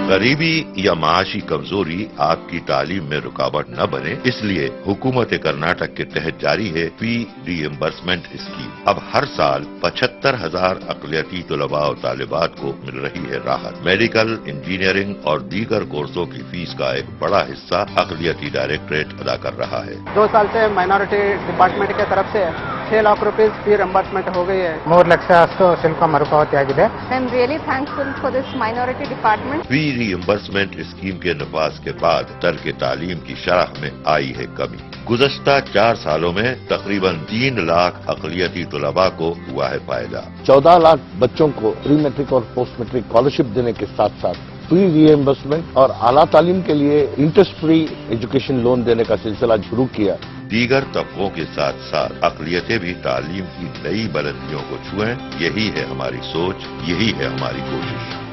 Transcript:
गरीबी या माशी कमजोरी आपकी तालीम में रुकावट न बने, इसलिए हुकूमत कर्नाटक के तहत जारी है फी रीइंबर्समेंट स्कीम। अब हर साल 75,000 अक़लियती तलबा और तालिबात को मिल रही है राहत। मेडिकल, इंजीनियरिंग और दीगर कोर्सों की फीस का एक बड़ा हिस्सा अक़लियती डायरेक्टरेट अदा कर रहा है। 2 साल से माइनॉरिटी डिपार्टमेंट की तरफ से 6 लाख रुपए फी रीइंबर्समेंट हो गई है। 3 ಲಕ್ಷ ಶುಲ್ಕ ಮರುಪಾವತಿ ಆಗಿದೆ. I am really thankful for this minority department. Fee reimbursement scheme के नफाज के बाद तर्क तालीम की शरह में आई है कमी। गुज़श्ता 4 सालों में तकरीबन 3 लाख अक़लियती तलबा को हुआ है फायदा। 14 लाख बच्चों को प्री मैट्रिक और पोस्ट मैट्रिक स्कॉलरशिप देने के साथ साथ फ्री रीइंबर्समेंट और आला तालीम के लिए इंटरेस्ट फ्री एजुकेशन लोन देने का सिलसिला शुरू किया। दीगर तबकों के साथ साथ अक़लियतें भी तालीम की नई बुलंदियों को छुएं, यही है हमारी सोच, यही है हमारी कोशिश।